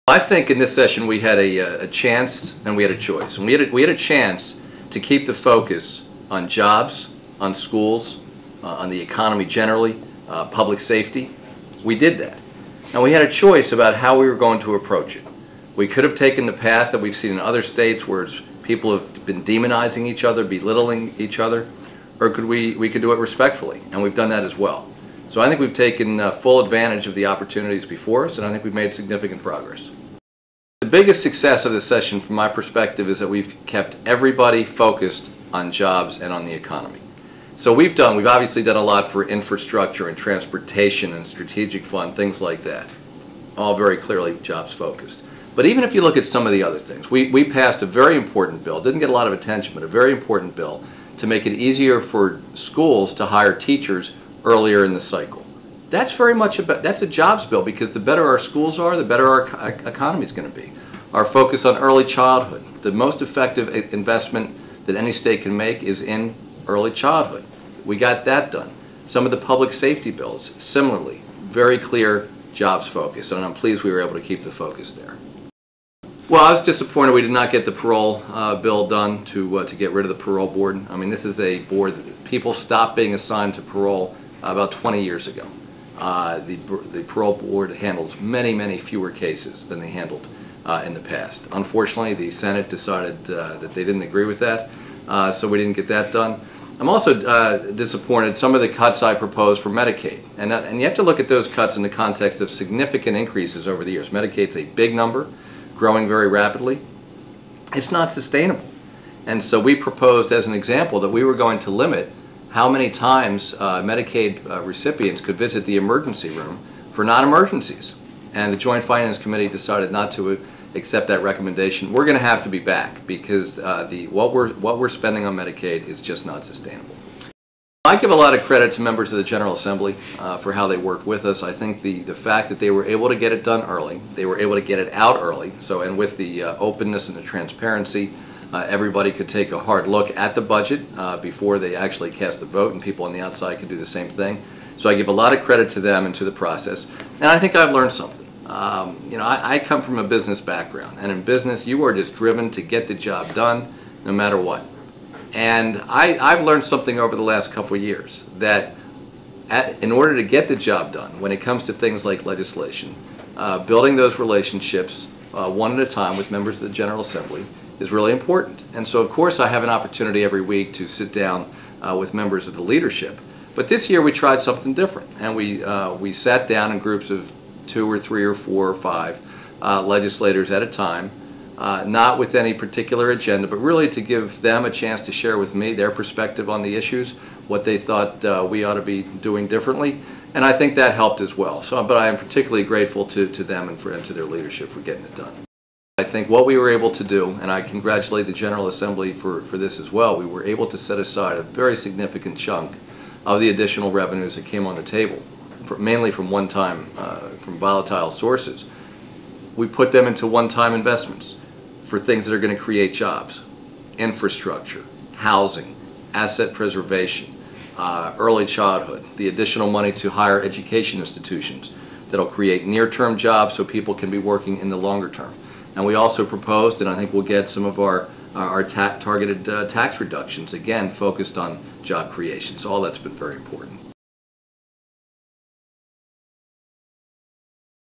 I think in this session we had a chance and we had a choice. And we had a chance to keep the focus on jobs, on schools, on the economy generally, public safety. We did that. And we had a choice about how we were going to approach it. We could have taken the path that we've seen in other states where people have been demonizing each other, belittling each other, or we could do it respectfully, and we've done that as well. So I think we've taken full advantage of the opportunities before us, and I think we've made significant progress. The biggest success of this session from my perspective is that we've kept everybody focused on jobs and on the economy. So we've obviously done a lot for infrastructure and transportation and strategic fund, things like that. All very clearly jobs focused. But even if you look at some of the other things, we passed a very important bill, didn't get a lot of attention, but a very important bill to make it easier for schools to hire teachers earlier in the cycle. That's very much that's a jobs bill, because the better our schools are, the better our economy is going to be. Our focus on early childhood, the most effective investment that any state can make is in early childhood. We got that done. Some of the public safety bills, similarly, very clear jobs focus, and I'm pleased we were able to keep the focus there. Well, I was disappointed we did not get the parole bill done to get rid of the parole board. I mean, this is a board that people stopped being assigned to parole about 20 years ago. The parole board handles many, many fewer cases than they handled in the past. Unfortunately, the Senate decided that they didn't agree with that, so we didn't get that done. I'm also disappointed some of the cuts I proposed for Medicaid, and you have to look at those cuts in the context of significant increases over the years. Medicaid's a big number, growing very rapidly. It's not sustainable, and so we proposed as an example that we were going to limit how many times Medicaid recipients could visit the emergency room for non-emergencies. And the Joint Finance Committee decided not to accept that recommendation. We're going to have to be back because what we're spending on Medicaid is just not sustainable. I give a lot of credit to members of the General Assembly for how they worked with us. I think the fact that they were able to get it done early, they were able to get it out early, and with the openness and the transparency, everybody could take a hard look at the budget before they actually cast the vote, and people on the outside could do the same thing. So I give a lot of credit to them and to the process, and I think I've learned something. I come from a business background, and in business you are just driven to get the job done no matter what. And I've learned something over the last couple of years, that in order to get the job done, when it comes to things like legislation, building those relationships one at a time with members of the General Assembly is really important. And so of course I have an opportunity every week to sit down with members of the leadership. But this year we tried something different, and we sat down in groups of 2 or 3 or 4 or 5 legislators at a time, not with any particular agenda, but really to give them a chance to share with me their perspective on the issues, what they thought we ought to be doing differently, and I think that helped as well. But I am particularly grateful to them and to their leadership for getting it done. I think what we were able to do, and I congratulate the General Assembly for this as well, we were able to set aside a very significant chunk of the additional revenues that came on the table, mainly from from volatile sources. We put them into one-time investments for things that are going to create jobs, infrastructure, housing, asset preservation, early childhood, the additional money to higher education institutions that'll create near-term jobs so people can be working in the longer term. And we also proposed, and I think we'll get some of our targeted tax reductions, again focused on job creation. So all that's been very important.